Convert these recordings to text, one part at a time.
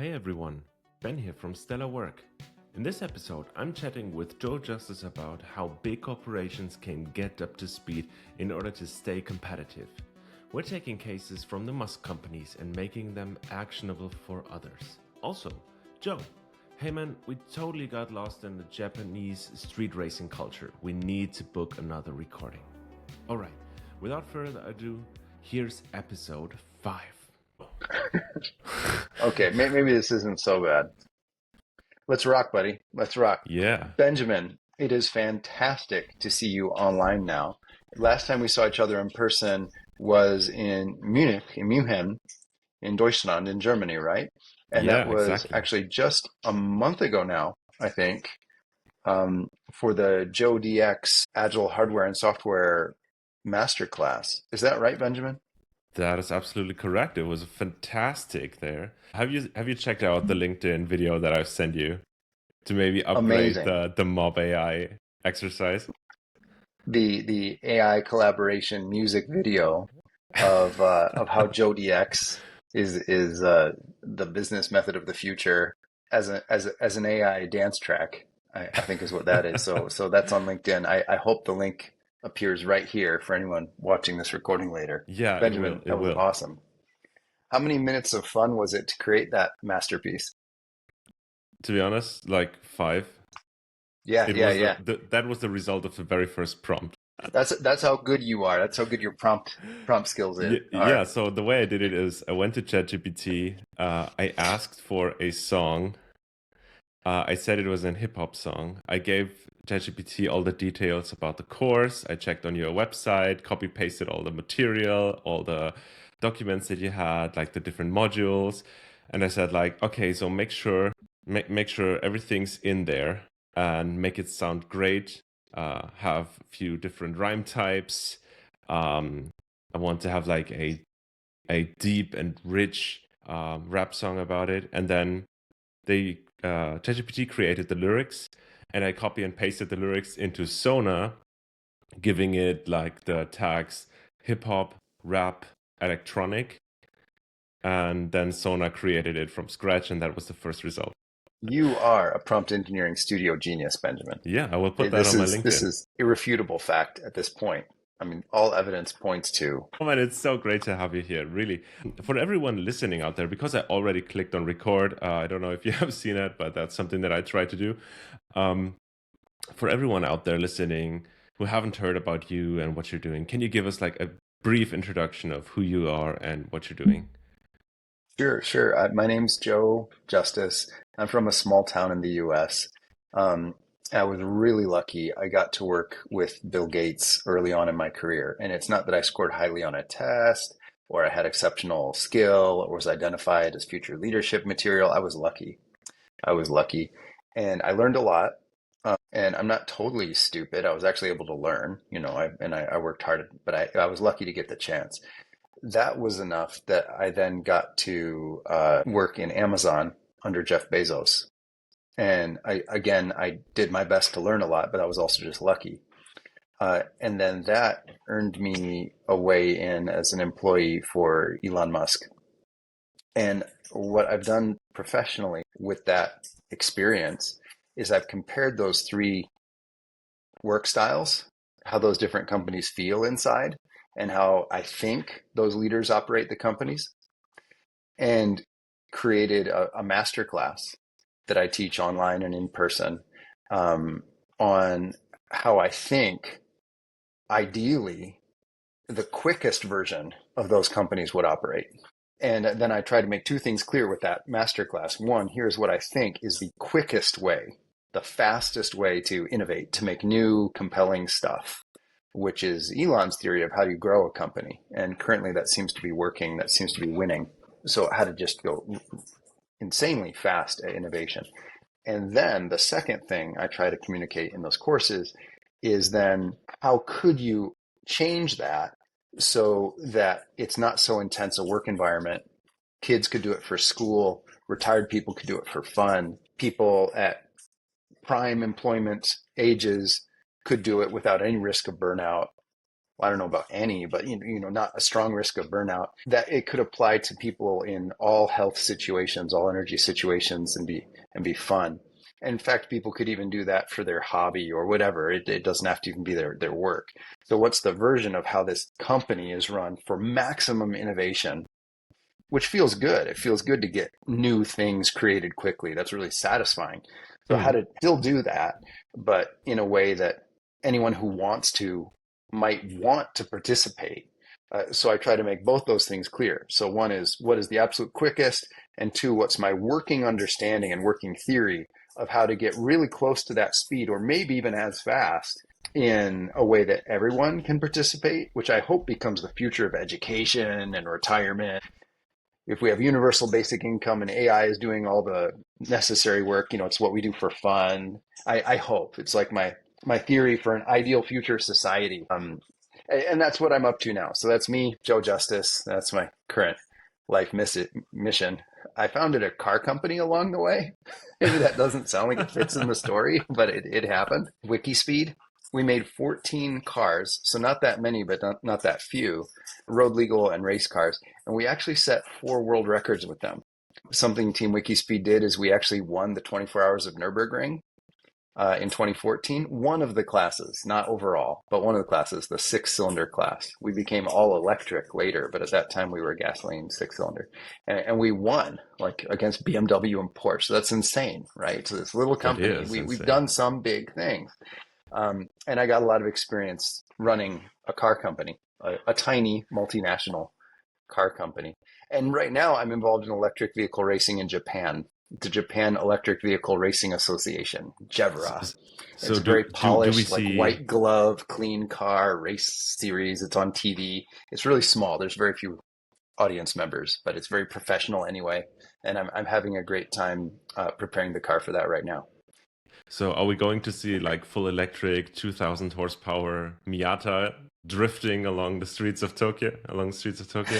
Hey everyone, Ben here from Stellar Work. In this episode, I'm chatting with Joe Justice about how big corporations can get up to speed in order to stay competitive. We're taking cases from the Musk companies and making them actionable for others. Also, Joe, hey man, we totally got lost in the Japanese street racing culture. We need to book another recording. Alright, without further ado, here's episode 5. Okay, maybe this isn't so bad. Let's rock, buddy. Let's rock. Yeah. Benjamin, it is fantastic to see you online now. Last time we saw each other in person was in Munich, in München, in Deutschland, in Germany, right? And that Yeah, was exactly. actually just a month ago now, I think, for the Joe DX Agile Hardware and Software Masterclass. Is that right, Benjamin? That is absolutely correct. It was fantastic there. Have you checked out the LinkedIn video that I've sent you to maybe upgrade Amazing. the mob AI exercise? The AI collaboration music video of how Joe DX is the business method of the future as an AI dance track. I think is what that is. So that's on LinkedIn. I hope the link appears right here for anyone watching this recording later. Yeah, it will. Benjamin, It that was will. awesome. How many minutes of fun was it to create that masterpiece? To be honest, like 5. Yeah, It yeah, was yeah. that was the result of the very first prompt. That's how good you are. That's how good your prompt skills Yeah. are. So the way I did it is I went to ChatGPT. I asked for a song. I said it was a hip hop song. I gave ChatGPT all the details about the course. I checked on your website, copy pasted all the material, all the documents that you had, like the different modules, and I said like, okay, so make sure everything's in there and make it sound great. Have a few different rhyme types. I want to have like a deep and rich rap song about it, and then they ChatGPT created the lyrics, and I copy and pasted the lyrics into Sona, giving it like the tags hip hop, rap, electronic, and then Sona created it from scratch, and that was the first result. You are a prompt engineering studio genius, Benjamin. Yeah, I will put that This on my this LinkedIn. is irrefutable fact at this point. I mean, all evidence points to. Oh man, it's so great to have you here, really. For everyone listening out there, because I already clicked on record, I don't know if you have seen it, but that's something that I try to do. Um, for everyone out there listening who haven't heard about you and what you're doing, can you give us like a brief introduction of who you are and what you're doing? Sure, sure. My name's Joe Justice. I'm from a small town in the U.S. Um, I was really lucky. I got to work with Bill Gates early on in my career, and it's not that I scored highly on a test or I had exceptional skill or was identified as future leadership material. I was lucky. I was lucky, and I learned a lot. And I'm not totally stupid. I was actually able to learn, I worked hard, but I was lucky to get the chance. That was enough that I then got to work in Amazon under Jeff Bezos. And I did my best to learn a lot, but I was also just lucky. And then that earned me a way in as an employee for Elon Musk. And what I've done professionally with that experience is I've compared those three work styles, how those different companies feel inside, and how I think those leaders operate the companies, and created a master class that I teach online and in person on how I think ideally the quickest version of those companies would operate. And then I try to make two things clear with that masterclass. One, here's what I think is the quickest way, the fastest way to innovate, to make new, compelling stuff, which is Elon's theory of how you grow a company. And currently that seems to be working, that seems to be winning. So how to just go insanely fast at innovation. And then the second thing I try to communicate in those courses is then how could you change that so that it's not so intense a work environment. Kids could do it for school, retired people could do it for fun, people at prime employment ages could do it without any risk of burnout I don't know about any, but not a strong risk of burnout, that it could apply to people in all health situations, all energy situations, and be fun. In fact, people could even do that for their hobby or whatever. It doesn't have to even be their work. So what's the version of how this company is run for maximum innovation, which feels good. It feels good to get new things created quickly. That's really satisfying. So how Hmm. to still do that, but in a way that anyone who wants to might want to participate. So I try to make both those things clear. So one is what is the absolute quickest, and two, what's my working understanding and working theory of how to get really close to that speed, or maybe even as fast, in a way that everyone can participate, which I hope becomes the future of education and retirement. If we have universal basic income and AI is doing all the necessary work, it's what we do for fun. I hope it's like my theory for an ideal future society. And that's what I'm up to now. So that's me, Joe Justice. That's my current life mission. I founded a car company along the way. Maybe that doesn't sound like it fits in the story, but it happened. WIKISPEED. We made 14 cars, so not that many, but not that few, road legal and race cars. And we actually set 4 world records with them. Something Team WIKISPEED did is we actually won the 24 Hours of Nürburgring in 2014. One of the classes, not overall, but one of the classes, the 6-cylinder class. We became all electric later, but at that time we were gasoline 6-cylinder. And we won, like, against BMW and Porsche. So that's insane, right? So this little That company, is we've insane. done some big things. And I got a lot of experience running a car company, a tiny multinational car company. And right now I'm involved in electric vehicle racing in Japan, the Japan Electric Vehicle Racing Association, So, JEVRA. so It's a very do we polished, like see? white glove, clean car race series. It's on TV. It's really small. There's very few audience members, but it's very professional anyway. And I'm having a great time preparing the car for that right now. So are we going to see like full electric 2000 horsepower Miata drifting along the streets of Tokyo? Along the streets of Tokyo?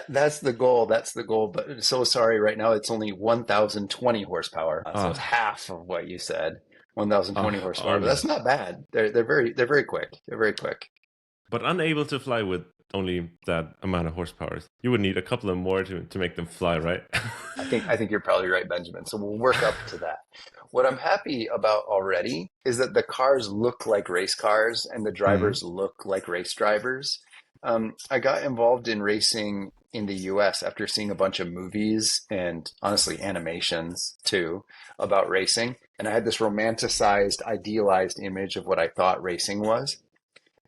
That's the goal. That's the goal. But so sorry, right now it's only 1,020 horsepower. So it's Ah, half of what you said. 1,020 horsepower, but that's only. not bad. They're very quick. They're very quick. But unable to fly with only that amount of horsepower. You would need a couple of more to make them fly, right? I think you're probably right, Benjamin. So we'll work up to that. What I'm happy about already is that the cars look like race cars and the Hmm. drivers look like race drivers. I got involved in racing in the US after seeing a bunch of movies and honestly animations too about racing. And I had this romanticized, idealized image of what I thought racing was.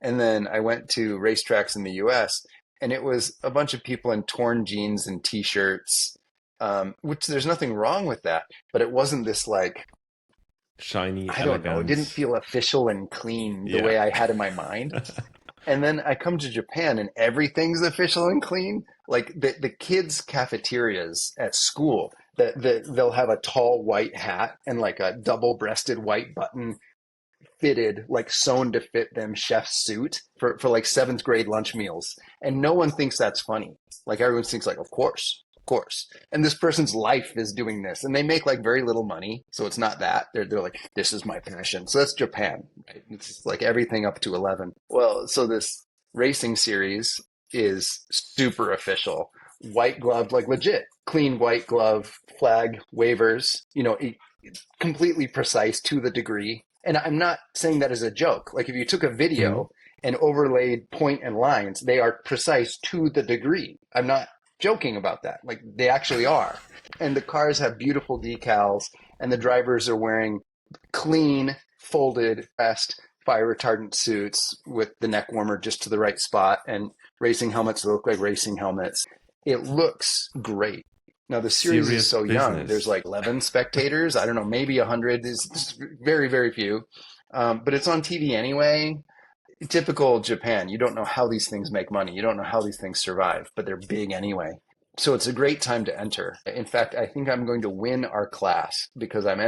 And then I went to racetracks in the US, and it was a bunch of people in torn jeans and t-shirts, which there's nothing wrong with that, but it wasn't this, like, Shiny I don't know, it didn't elegance. feel official and clean the Yeah. way I had in my mind. And then I come to Japan and everything's official and clean. Like the kids' cafeterias at school, they'll have a tall white hat and like a double-breasted white button fitted, like sewn to fit them chef's suit for like 7th grade lunch meals. And no one thinks that's funny. Like everyone thinks like, of course, of course. And this person's life is doing this. And they make like very little money. So it's not that. They're like, this is my passion. So that's Japan, right? It's like everything up to 11. Well, so this racing series is super official. White glove, like legit, clean white glove, flag, waivers, completely precise to the degree. And I'm not saying that as a joke. Like if you took a Hmm. video and overlaid point and lines, they are precise to the degree. I'm not joking about that. Like they actually are. And the cars have beautiful decals, and the drivers are wearing clean, folded vest, fire retardant suits with the neck warmer just to the right spot, and racing helmets that look like racing helmets. It looks great. Now the series is Serious so young. There's business. like 11 spectators. I don't know, maybe 100. Is very, very few. But it's on TV anyway. Typical Japan. You don't know how these things make money. You don't know how these things survive, but they're big anyway. So it's a great time to enter. In fact, I think I'm going to win our class because I'm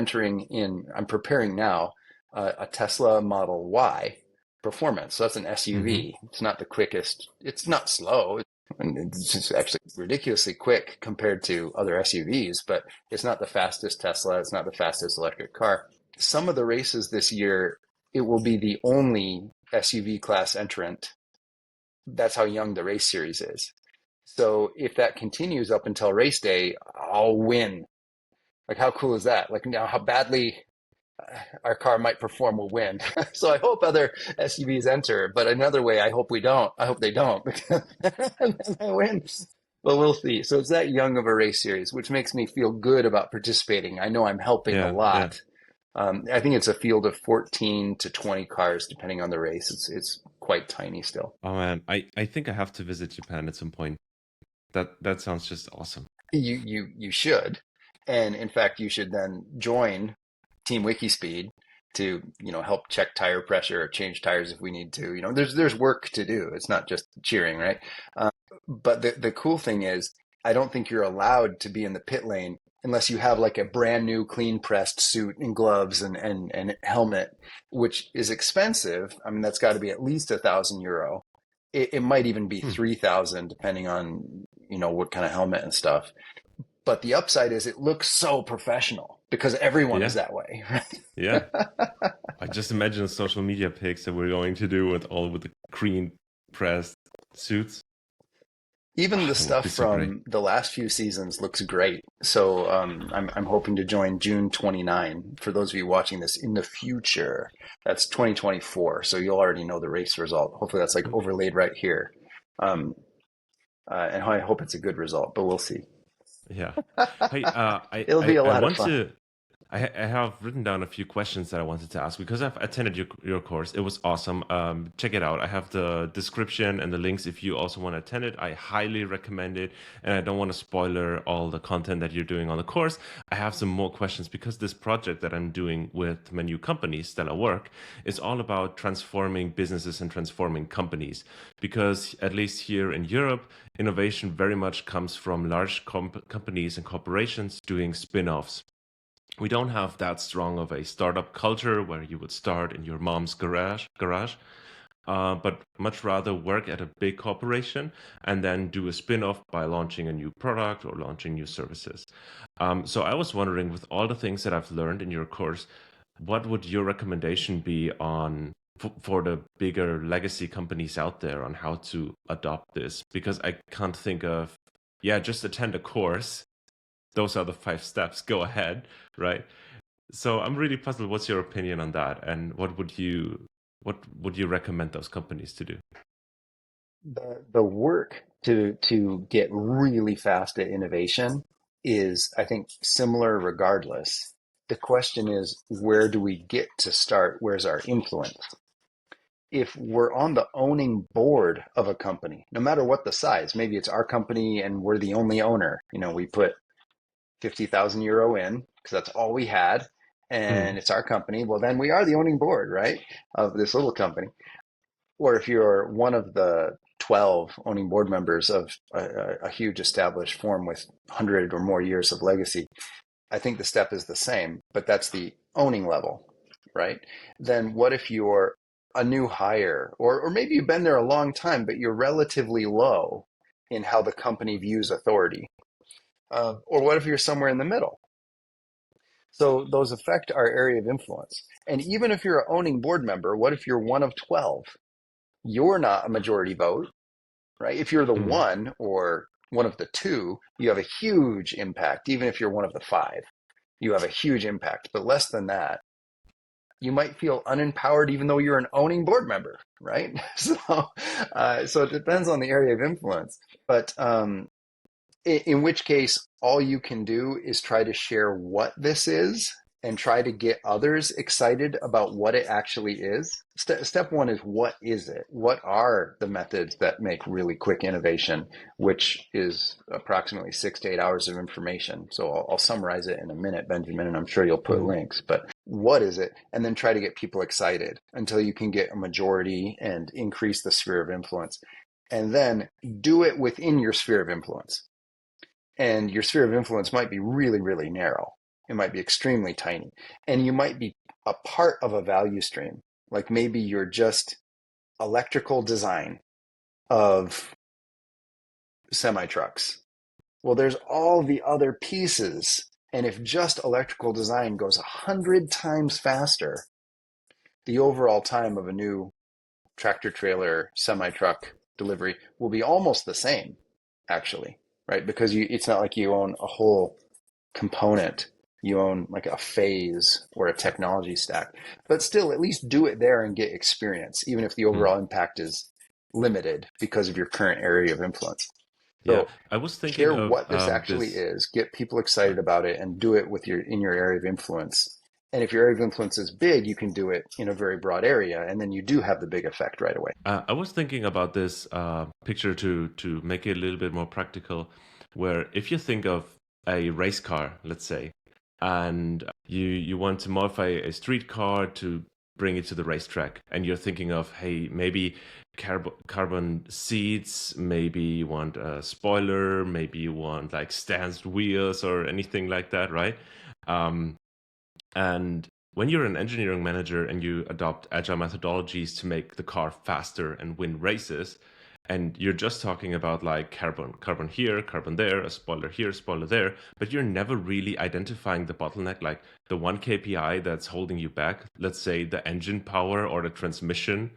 preparing now a Tesla Model Y Performance. So that's an Hmm. SUV. It's not the quickest. It's not slow. And it's just actually ridiculously quick compared to other SUVs, but it's not the fastest Tesla. It's not the fastest electric car. Some of the races this year, it will be the only SUV class entrant that's how young the race series is. So if that continues up until race day, I'll win. Like, how cool is that? Like, now how badly our car might perform will win. So I hope other SUVs enter, but another way, I hope we don't. I hope they don't because then I win. But we'll see. So it's that young of a race series, which makes me feel good about participating. I know I'm helping a Yeah, yeah. lot. I think it's a field of 14 to 20 cars, depending on the race. It's quite tiny still. Oh man, I think I have to visit Japan at some point. That sounds just awesome. You should, and in fact, you should then join Team WIKISPEED to help check tire pressure or change tires if we need to. There's work to do. It's not just cheering, right? But the cool thing is, I don't think you're allowed to be in the pit lane unless you have like a brand new clean pressed suit and gloves and helmet, which is expensive. I mean, that's got to be at least €1,000. It might even be Hmm. 3,000 depending on what kind of helmet and stuff. But the upside is it looks so professional because everyone is Yeah, that way. yeah. I just imagine the social media pics that we're going to do with the green pressed suits. Even Ah, the that would stuff be so great. from the last few seasons looks great. So I'm hoping to join June 29. For those of you watching this in the future, that's 2024. So you'll already know the race result. Hopefully that's like overlaid right here. Um, and I hope it's a good result, but we'll see. Yeah. Hey, It'll be a I lot of want fun. to. I have written down a few questions that I wanted to ask because I've attended your course. It was awesome. Check it out. I have the description and the links if you also want to attend it. I highly recommend it. And I don't want to spoiler all the content that you're doing on the course. I have some more questions because this project that I'm doing with my new company, Stellar Work, is all about transforming businesses and transforming companies. Because at least here in Europe, innovation very much comes from large companies and corporations doing spin-offs. We don't have that strong of a startup culture where you would start in your mom's garage, but much rather work at a big corporation and then do a spin-off by launching a new product or launching new services. So I was wondering, with all the things that I've learned in your course, what would your recommendation be on for the bigger legacy companies out there on how to adopt this? Because I can't think of, yeah, just attend a course. Those are the 5 steps. Go ahead, right? So I'm really puzzled. What's your opinion on that, and what would you recommend those companies to do? The work to get really fast at innovation is, I think, similar regardless. The question is, where do we get to start? Where's our influence? If we're on the owning board of a company, no matter what the size, maybe it's our company and we're the only owner. We put €50,000 in because that's all we had, and Mm, it's our company. Well, then we are the owning board, right, of this little company. Or if you're one of the 12 owning board members of a huge established firm with 100 or more years of legacy, I think the step is the same, but that's the owning level, right? Then what if you're a new hire, or maybe you've been there a long time, but you're relatively low in how the company views authority? Or what if you're somewhere in the middle? So those affect our area of influence. And even if you're an owning board member, what if you're one of 12? You're not a majority vote, right? If you're the mm, one or one of the two, you have a huge impact. Even if you're one of the five, you have a huge impact. But less than that, you might feel unempowered even though you're an owning board member, right? So it depends on the area of influence. But in which case, all you can do is try to share what this is and try to get others excited about what it actually is. Step one is, what is it? What are the methods that make really quick innovation, which is approximately 6 to 8 hours of information? So I'll summarize it in a minute, Benjamin, and I'm sure you'll put mm. links. But what is it? And then try to get people excited until you can get a majority and increase the sphere of influence. And then do it within your sphere of influence, and your sphere of influence might be really, really narrow. It might be extremely tiny. And you might be a part of a value stream. Like maybe you're just electrical design of semi trucks. Well, there's all the other pieces. And if just electrical design goes 100 times faster, the overall time of a new tractor trailer semi truck delivery will be almost the same, actually, right? Because it's not like you own a whole component. You own like a phase or a technology stack, but still at least do it there and get experience, even if the Hmm. overall impact is limited because of your current area of influence. Yeah, So I was thinking share of what this actually this. is, get people excited about it, and do it with in your area of influence. And if your area of influence is big, you can do it in a very broad area, and then you do have the big effect right away. I was thinking about this picture to make it a little bit more practical, where if you think of a race car, let's say, and you want to modify a street car to bring it to the racetrack, and you're thinking of, hey, maybe carbon seats, maybe you want a spoiler, maybe you want like stanced wheels or anything like that, right? Um, and when you're an engineering manager and you adopt agile methodologies to make the car faster and win races, and you're just talking about like carbon here, carbon there, a spoiler here, spoiler there, but you're never really identifying the bottleneck, like the one KPI that's holding you back, let's say the engine power or the transmission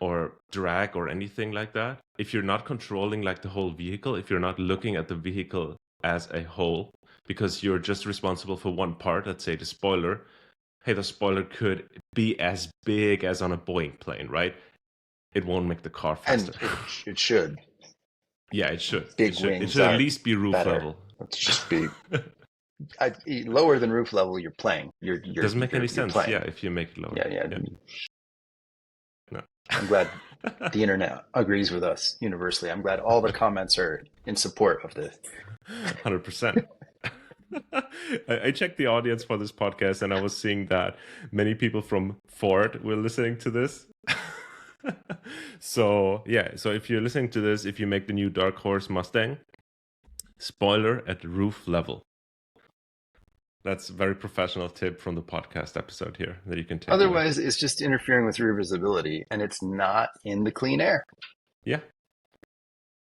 or drag or anything like that. If you're not controlling like the whole vehicle, if you're not looking at the vehicle as a whole, because you're just responsible for one part, let's say the spoiler, hey, the spoiler could be as big as on a Boeing plane, right? It won't make the car faster. And it should. Yeah, it should. It Big should. It wings should at are least be roof better. level. Let's just be lower than roof level. You're playing. Doesn't make any You're sense. Yeah, playing. if you make it lower. Yeah, yeah. Yeah. No. I'm glad the internet agrees with us universally. I'm glad all the comments are in support of this. 100%. I checked the audience for this podcast and I was seeing that many people from Ford were listening to this. So, yeah. So, if you're listening to this, if you make the new Dark Horse Mustang, spoiler at roof level. That's a very professional tip from the podcast episode here that you can take away. Otherwise, it's just interfering with reversibility, and it's not in the clean air. Yeah.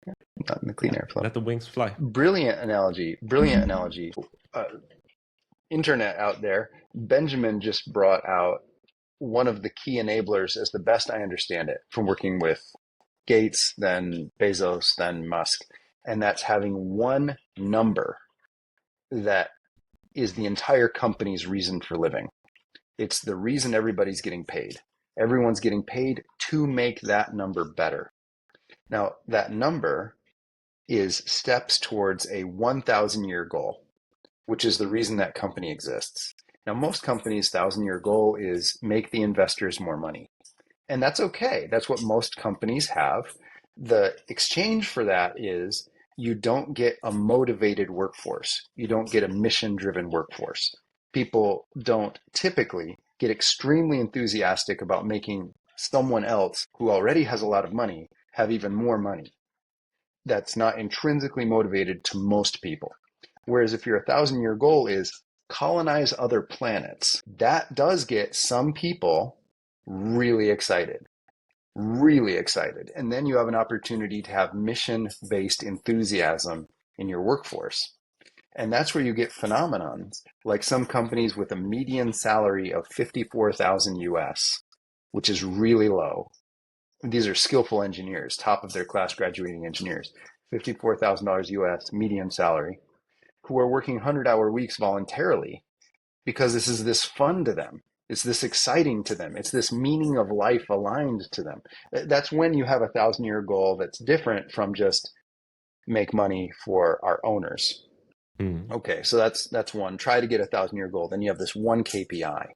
Not in the clean air flow. Let the wings fly. Brilliant analogy. Brilliant analogy. Internet out there, Benjamin just brought out one of the key enablers, as the best I understand it, from working with Gates, then Bezos, then Musk, and that's having one number that is the entire company's reason for living. It's the reason everybody's getting paid. Everyone's getting paid to make that number better. Now, that number is steps towards a 1,000-year goal, which is the reason that company exists. Now, most companies' 1,000-year goal is make the investors more money. And that's okay. That's what most companies have. The exchange for that is you don't get a motivated workforce. You don't get a mission-driven workforce. People don't typically get extremely enthusiastic about making someone else who already has a lot of money have even more money. That's not intrinsically motivated to most people. Whereas if your 1,000-year goal is colonize other planets, that does get some people really excited. Really excited. And then you have an opportunity to have mission-based enthusiasm in your workforce. And that's where you get phenomenons, like some companies with a median salary of 54,000 US, which is really low. These are skillful engineers, top of their class graduating engineers, $54,000 US median salary, who are working 100-hour weeks voluntarily because this fun to them. It's this exciting to them. It's this meaning of life aligned to them. That's when you have a 1,000-year goal that's different from just make money for our owners. Okay, so that's one. Try to get a 1,000-year goal. Then you have this one KPI.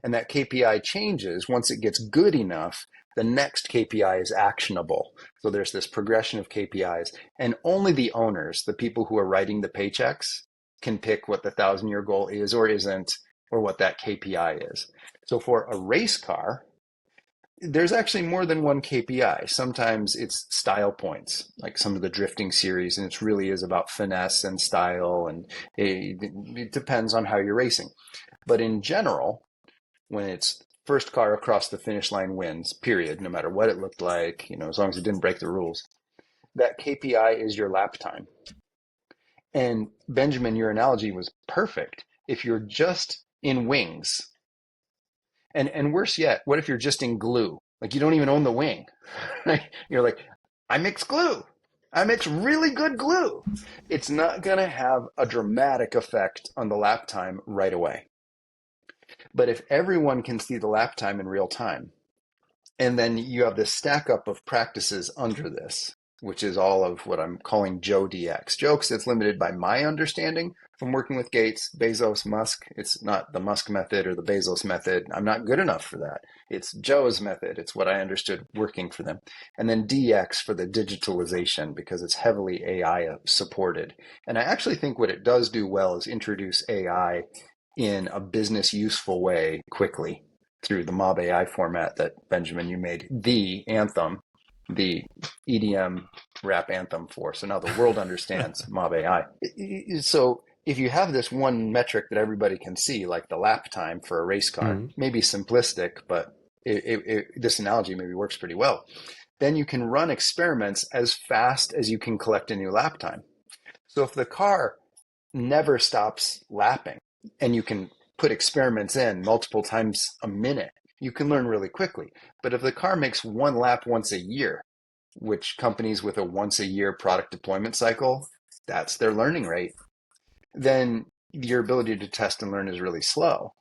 And that KPI changes. Once it gets good enough, the next KPI is actionable. So there's this progression of KPIs. And only the owners, the people who are writing the paychecks, can pick what the 1,000-year goal is or isn't, or what that KPI is. So for a race car, there's actually more than one KPI. Sometimes it's style points, like some of the drifting series, and it really is about finesse and style, and it depends on how you're racing. But in general, when it's first car across the finish line wins, period, no matter what it looked like, as long as it didn't break the rules, that KPI is your lap time. And Benjamin, your analogy was perfect. If you're just in wings, and worse yet, what if you're just in glue? Like you don't even own the wing. Right? You're like, I mix glue. I mix really good glue. It's not going to have a dramatic effect on the lap time right away. But if everyone can see the lap time in real time, and then you have this stack up of practices under this, which is all of what I'm calling Joe DX. Jokes that's limited by my understanding from working with Gates, Bezos, Musk. It's not the Musk method or the Bezos method. I'm not good enough for that. It's Joe's method. It's what I understood working for them. And then DX for the digitalization because it's heavily AI supported. And I actually think what it does do well is introduce AI in a business useful way quickly through the mob AI format that Benjamin, you made the anthem, the EDM rap anthem for. So now the world understands mob AI. So if you have this one metric that everybody can see, like the lap time for a race car, Mm. maybe simplistic, but this analogy maybe works pretty well. Then you can run experiments as fast as you can collect a new lap time. So if the car never stops lapping and you can put experiments in multiple times a minute, you can learn really quickly. But if the car makes one lap once a year, which companies with a once a year product deployment cycle, that's their learning rate, then your ability to test and learn is really slow.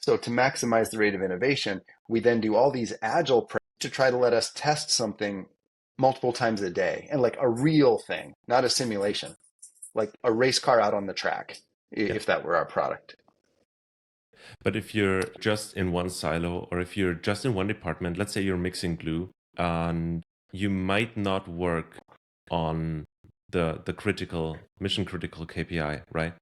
So to maximize the rate of innovation, we then do all these agile to try to let us test something multiple times a day and like a real thing, not a simulation, like a race car out on the track, Yeah. if that were our product. But if you're just in one silo or if you're just in one department, let's say you're mixing glue and you might not work on the critical, mission critical KPI, right?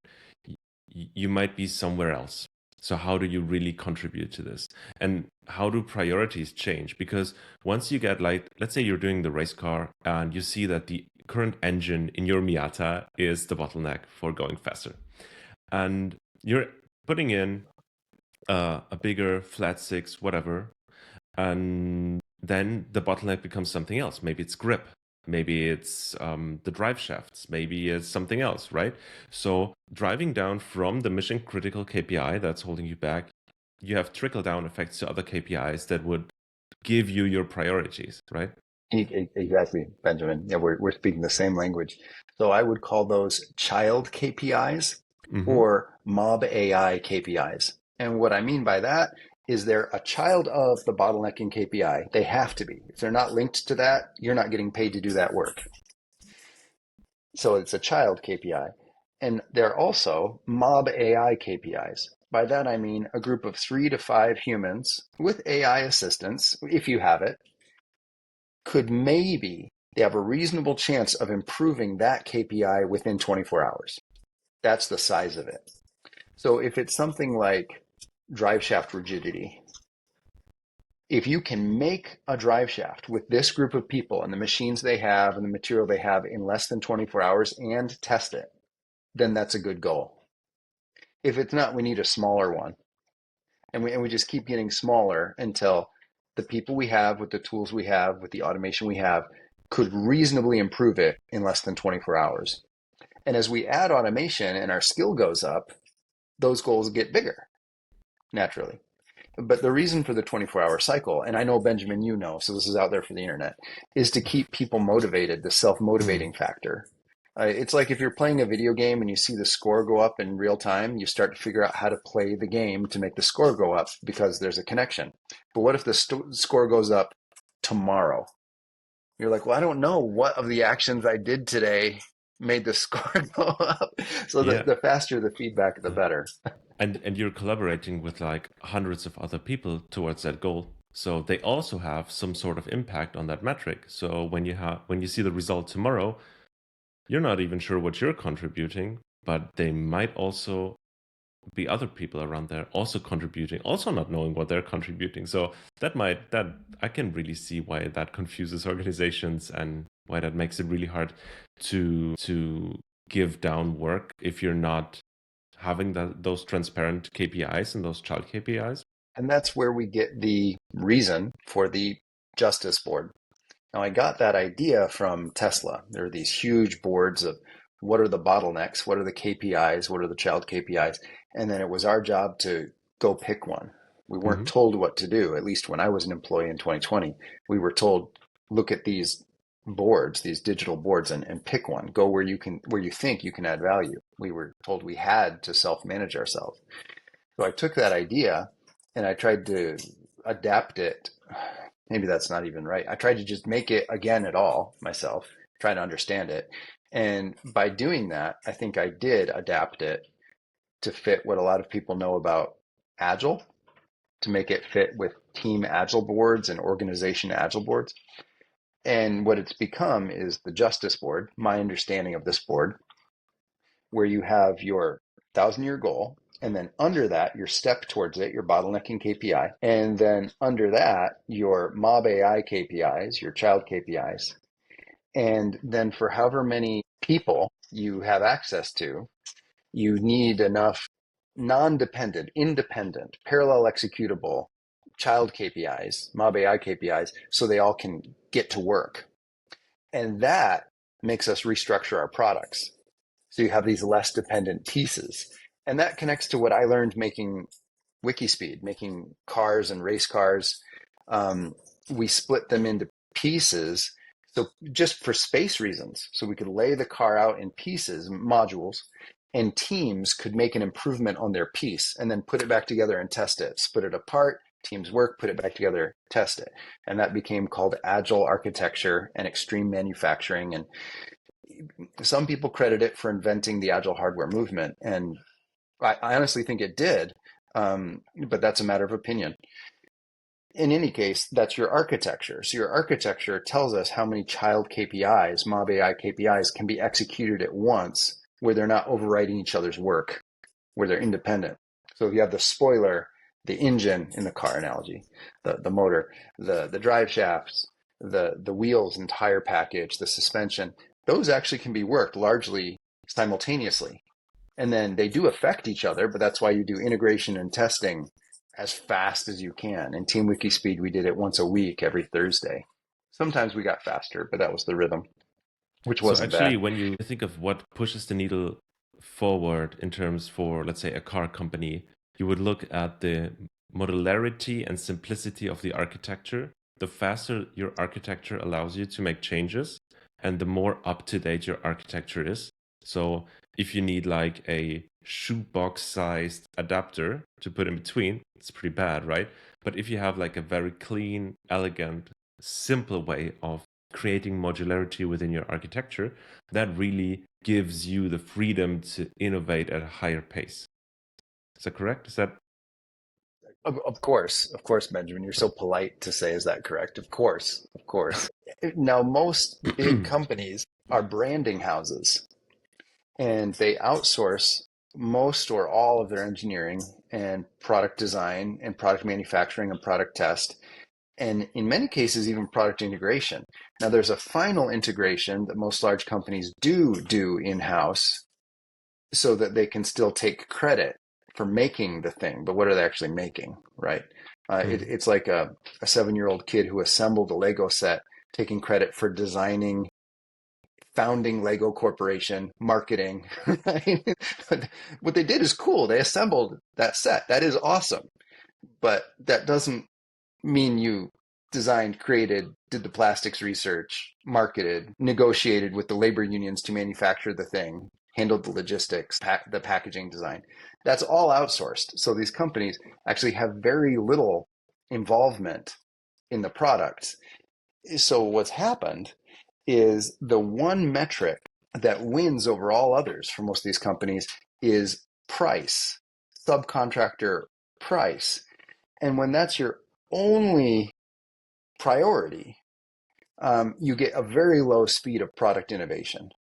You might be somewhere else. So how do you really contribute to this? And how do priorities change? Because once you get like, let's say you're doing the race car and you see that the current engine in your Miata is the bottleneck for going faster. And you're putting in a bigger flat six, whatever, and then the bottleneck becomes something else. Maybe it's grip, maybe it's the drive shafts, maybe it's something else, right? So driving down from the mission critical KPI that's holding you back, you have trickle down effects to other KPIs that would give you your priorities, right? Exactly, Benjamin. Yeah, we're speaking the same language. So I would call those child KPIs Mm-hmm. or mob AI KPIs. And what I mean by that is they're a child of the bottlenecking KPI. They have to be. If they're not linked to that, you're not getting paid to do that work. So it's a child KPI. And they're also mob AI KPIs. By that, I mean a group of 3 to 5 humans with AI assistance, if you have it, could maybe they have a reasonable chance of improving that KPI within 24 hours. That's the size of it. So if it's something like drive shaft rigidity, if you can make a drive shaft with this group of people and the machines they have and the material they have in less than 24 hours and test it, then that's a good goal. If it's not, we need a smaller one. And we just keep getting smaller until the people we have with the tools we have with the automation we have could reasonably improve it in less than 24 hours. And as we add automation and our skill goes up, those goals get bigger naturally. But the reason for the 24-hour cycle, and I know, Benjamin, you know, so this is out there for the internet, is to keep people motivated, the self-motivating factor. It's like if you're playing a video game and you see the score go up in real time, you start to figure out how to play the game to make the score go up because there's a connection. But what if the score goes up tomorrow? You're like, well, I don't know what of the actions I did today made the score go up. So Yeah. the faster the feedback, the better. And you're collaborating with like hundreds of other people towards that goal. So they also have some sort of impact on that metric. So when you see the result tomorrow, you're not even sure what you're contributing, but they might also be other people around there also contributing, also not knowing what they're contributing. So that I can really see why that confuses organizations and why that makes it really hard to give down work if you're not having those transparent KPIs and those child KPIs. And that's where we get the reason for the Justice Board. Now, I got that idea from Tesla. There are these huge boards of what are the bottlenecks, what are the KPIs, what are the child KPIs, and then it was our job to go pick one. We weren't Hmm. told what to do. At least when I was an employee in 2020, we were told, look at these boards, these digital boards, and pick one. Go where you think you can add value. We were told we had to self-manage ourselves. So I took that idea and I tried to adapt it. Maybe that's not even right. I tried to just make it again at all myself, try to understand it. And by doing that, I think I did adapt it to fit what a lot of people know about Agile, to make it fit with team Agile boards and organization Agile boards. And what it's become is the Justice Board, my understanding of this board, where you have your 1,000-year goal, and then under that, your step towards it, your bottlenecking KPI, and then under that, your mob AI KPIs, your child KPIs. And then for however many people you have access to, you need enough non-dependent, independent, parallel executable child KPIs, mob AI KPIs, so they all can get to work. And that makes us restructure our products. So you have these less dependent pieces. And that connects to what I learned making WIKISPEED, making cars and race cars. We split them into pieces. So just for space reasons, so we could lay the car out in pieces, modules, and teams could make an improvement on their piece and then put it back together and test it, split it apart, teams work, put it back together, test it. And that became called agile architecture and extreme manufacturing. And some people credit it for inventing the agile hardware movement. And I honestly think it did, but that's a matter of opinion. In any case, that's your architecture. So your architecture tells us how many child KPIs, mob AI KPIs, can be executed at once where they're not overriding each other's work, where they're independent. So if you have the spoiler, the engine in the car analogy, the motor, the drive shafts, the wheels and tire package, the suspension, those actually can be worked largely simultaneously. And then they do affect each other, but that's why you do integration and testing as fast as you can. In Team WIKISPEED, we did it once a week, every Thursday. Sometimes we got faster, but that was the rhythm, which So wasn't actually, bad. when you think of what pushes the needle forward in terms for, let's say, a car company, you would look at the modularity and simplicity of the architecture. The faster your architecture allows you to make changes, and the more up to date your architecture is. So if you need like a shoebox sized adapter to put in between, it's pretty bad, right? But if you have like a very clean, elegant, simple way of creating modularity within your architecture, that really gives you the freedom to innovate at a higher pace. Is that correct? Is that Of course, Benjamin, you're so polite to say, is that correct? Of course, of course. Now, most big companies are branding houses and they outsource most or all of their engineering and product design and product manufacturing and product test, and in many cases, even product integration. Now, there's a final integration that most large companies do in-house so that they can still take credit for making the thing, but what are they actually making, right? Mm. It's like a 7-year-old kid who assembled a Lego set, taking credit for designing, founding Lego Corporation, marketing. What they did is cool. They assembled that set. That is awesome. But that doesn't mean you designed, created, did the plastics research, marketed, negotiated with the labor unions to manufacture the thing, handled the logistics, the packaging design. That's all outsourced. So these companies actually have very little involvement in the product. So what's happened is the one metric that wins over all others for most of these companies is price, subcontractor price. And when that's your only priority, you get a very low speed of product innovation.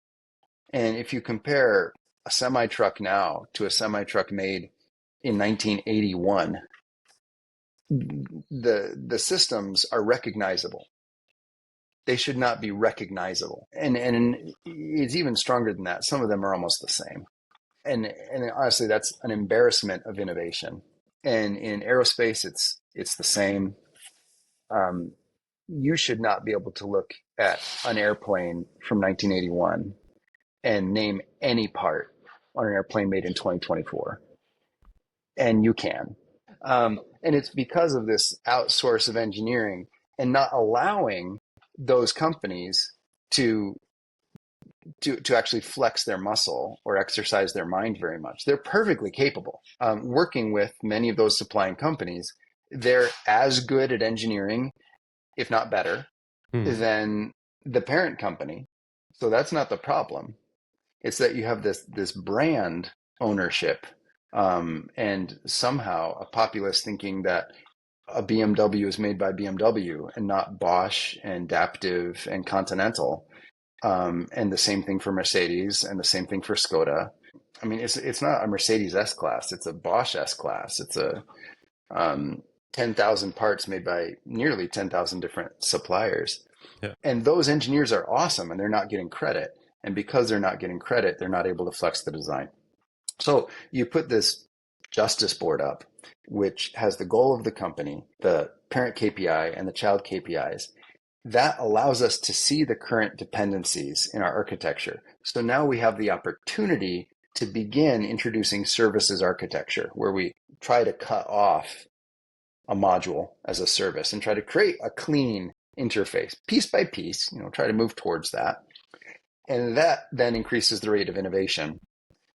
And if you compare a semi truck now to a semi truck made in 1981, the systems are recognizable. They should not be recognizable. And it's even stronger than that. Some of them are almost the same. And honestly, that's an embarrassment of innovation. And in aerospace, it's the same. Um, you should not be able to look at an airplane from 1981 and name any part on an airplane made in 2024. And you can. And it's because of this outsource of engineering and not allowing those companies to actually flex their muscle or exercise their mind very much. They're perfectly capable. Working with many of those supplying companies, they're as good at engineering, if not better, than the parent company. So that's not the problem. It's that you have this brand ownership, and somehow a populace thinking that a BMW is made by BMW and not Bosch and Daptive and Continental. And the same thing for Mercedes, and the same thing for Skoda. I mean, it's not a Mercedes S class; it's a Bosch S class. It's a 10,000 parts made by nearly 10,000 different suppliers. Yeah. And those engineers are awesome, and they're not getting credit. And because they're not getting credit, they're not able to flex the design. So you put this justice board up, which has the goal of the company, the parent KPI, and the child KPIs. That allows us to see the current dependencies in our architecture. So now we have the opportunity to begin introducing services architecture, where we try to cut off a module as a service and try to create a clean interface piece by piece, try to move towards that. And that then increases the rate of innovation,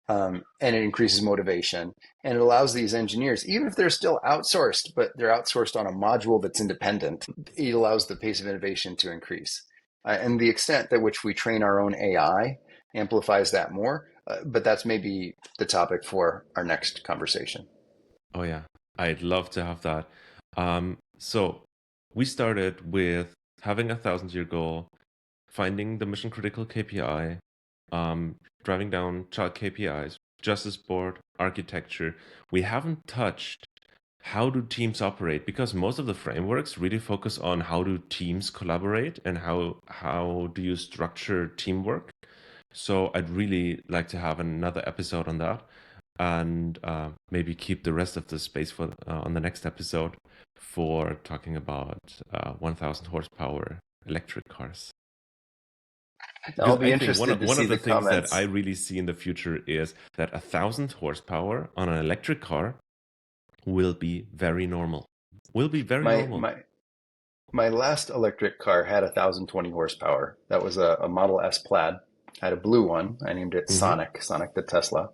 and it increases motivation, and it allows these engineers, even if they're still outsourced, but they're outsourced on a module that's independent, it allows the pace of innovation to increase. And the extent at which we train our own AI amplifies that more, but that's maybe the topic for our next conversation. Oh yeah, I'd love to have that. So we started with having a 1,000-year goal, finding the mission critical KPI, driving down child KPIs, justice board, architecture. We haven't touched how do teams operate, because most of the frameworks really focus on how do teams collaborate and how do you structure teamwork. So I'd really like to have another episode on that, and maybe keep the rest of the space for on the next episode for talking about 1,000 horsepower electric cars. I'll Because be I think interested to one see of the the things that I comments. really see in the future is that 1,000 horsepower on an electric car will be very normal. Will be very My normal. my my last electric car had 1,020 horsepower. That was a Model S Plaid. I had a blue one. I named it Hmm. Sonic the Tesla.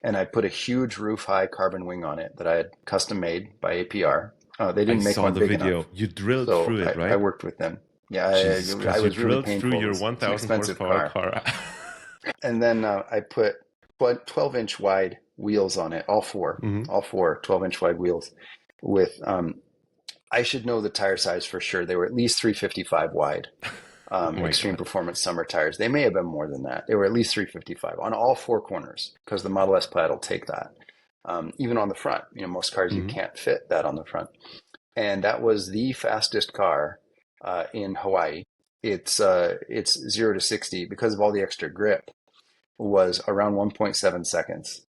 And I put a huge roof high carbon wing on it that I had custom made by APR. They I didn't make saw one the big enough. video. You drilled So through it, I right? worked with them. Yeah, Jesus I Christ, you was really drilled through painful. your It's an 1,000 expensive horsepower car. car. And then I put 12-inch wide wheels on it, Hmm. all four 12-inch wide wheels with, I should know the tire size for sure. They were at least 355 wide. Oh my Extreme God. Performance summer tires. They may have been more than that. They were at least 355 on all four corners, because the Model S Plaid will take that. Even on the front, most cars you Hmm. can't fit that on the front. And that was the fastest car in Hawaii. It's 0 to 60, because of all the extra grip, was around 1.7 seconds.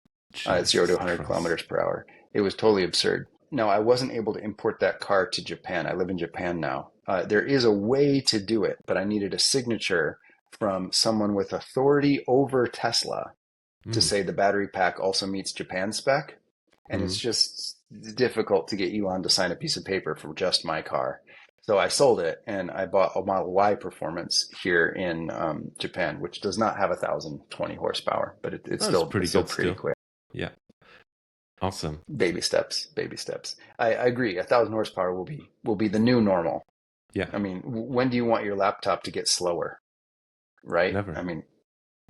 At 0 to Jesus 100 Christ. kilometers per hour. It was totally absurd. No, I wasn't able to import that car to Japan. I live in Japan now. There is a way to do it, but I needed a signature from someone with authority over Tesla to Mm. say the battery pack also meets Japan spec. And it's Mm. just difficult to get Elon to sign a piece of paper for just my car. So I sold it, and I bought a Model Y Performance here in Japan, which does not have 1,020 horsepower, but it's That's still pretty it's still good pretty still. quick. Yeah. Awesome. Baby steps, baby steps. I agree. 1,000 horsepower will be the new normal. Yeah. I mean, when do you want your laptop to get slower, right? I Never. mean,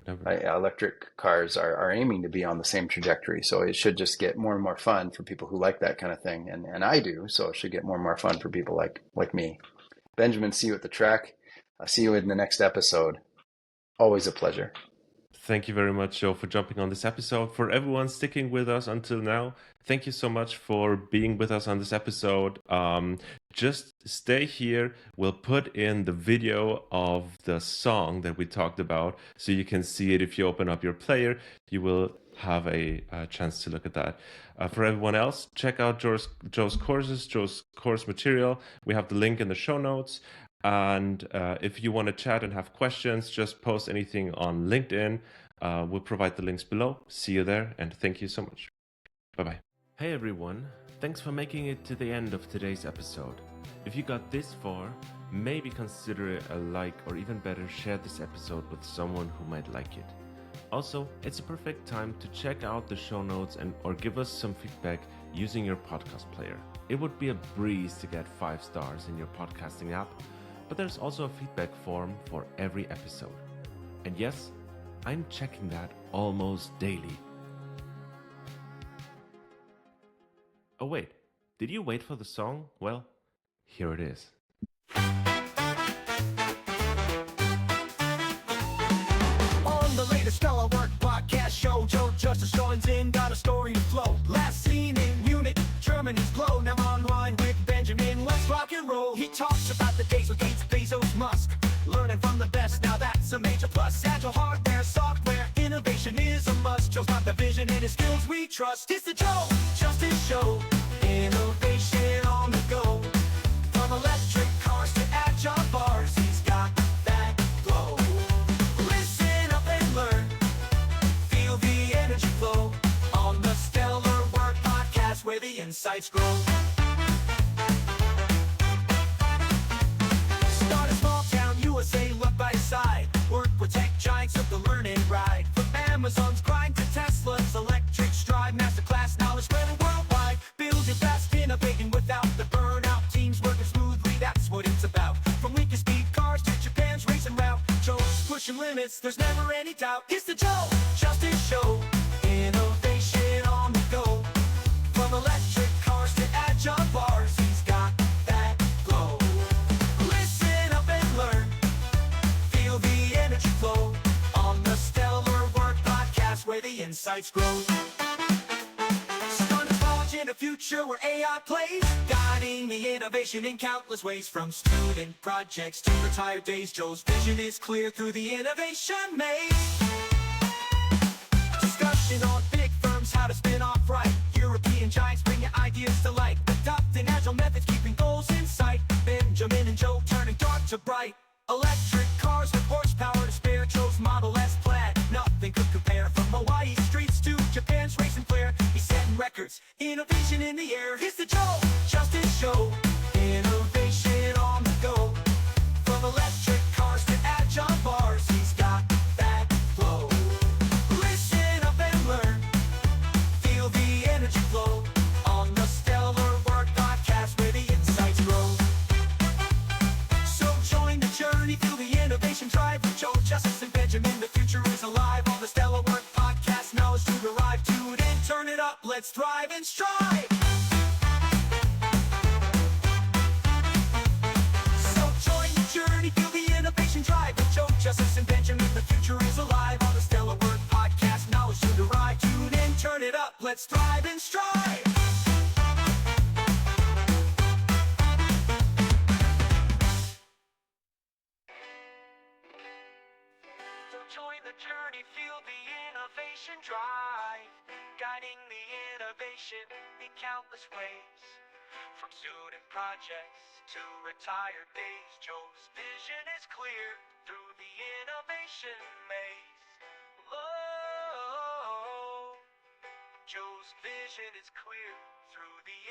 Never. electric cars are aiming to be on the same trajectory, so it should just get more and more fun for people who like that kind of thing, and I do. So it should get more and more fun for people like me. Benjamin, see you at the track. I'll see you in the next episode. Always a pleasure. Thank you very much, Joe, for jumping on this episode. For everyone sticking with us until now, thank you so much for being with us on this episode. Just stay here. We'll put in the video of the song that we talked about so you can see it. If you open up your player, you will have a chance to look at that. For everyone else, check out Joe's courses, Joe's course material. We have the link in the show notes. And if you want to chat and have questions, just post anything on LinkedIn. We'll provide the links below. See you there, and thank you so much. Bye bye. Hey everyone, thanks for making it to the end of today's episode. If you got this far, maybe consider a like, or even better, share this episode with someone who might like it. Also, it's a perfect time to check out the show notes or give us some feedback using your podcast player. It would be a breeze to get 5 stars in your podcasting app, but there's also a feedback form for every episode. And yes, I'm checking that almost daily. Oh wait, did you wait for the song? Well, here it is. On the latest Stellar Work podcast show, Joe Justice joins in, got a story to flow. Last seen in Munich, Germany's glow. Now online with Benjamin, let's rock and roll. He talks about the days with Gates, Bezos, Musk. Learning from the best, now that's a major plus. Agile hardware, software, innovation is a must. Joe's got the vision and his skills we trust. It's the Joe Justice Show, innovation on the go. From electric cars to agile bars, he's got that glow. Listen up and learn, feel the energy flow. On the Stellar Work podcast where the insights grow. Start a small town, USA, look by side. Work with tech giants of the learning ride. From Amazon's grind to Tesla's electric stride. Masterclass knowledge spreading worldwide. Building fast, innovating without the burnout. Teams working smoothly, that's what it's about. From WIKISPEED cars to Japan's racing route. Joe's pushing limits, there's never any doubt. It's the Joe Justice Show, innovation on the go. From electric cars to agile bars, he's got that glow. Listen up and learn, feel the energy flow. On the Stellar Work podcast where the insights grow. Start knowledge in a future where AI plays, guiding the innovation in countless ways. From student projects to retired days, Joe's vision is clear through the innovation maze. Discussion on big firms, how to spin off right. European giants bringing ideas to light. Adopting agile methods, keeping goals in sight. Benjamin and Joe turning dark to bright. Electric cars with horsepower to spare. Joe's Model S plaid, nothing could compare. From Hawaii streets to Japan's racing flair, he's setting records, innovation in the air. It's the Joe Justice Show, innovation on the go. From electric cars to agile bars, he's got that glow. Listen up and learn, feel the energy flow. On the Stellar Work podcast where the insights grow. So join the journey, feel the innovation drive. With Joe Justice and Benjamin, the future is alive. On the Stellar Work podcast, knowledge to derive. Tune in, turn it up, let's thrive and strive. So join the journey, feel the innovation drive. With Joe Justice and Benjamin, the future is alive. On the Stellar Work podcast, knowledge to derive. Tune in, turn it up, let's thrive and strive. Join the journey, feel the innovation drive, guiding the innovation in countless ways. From student projects to retired days, Joe's vision is clear through the innovation maze. Oh, Joe's vision is clear through the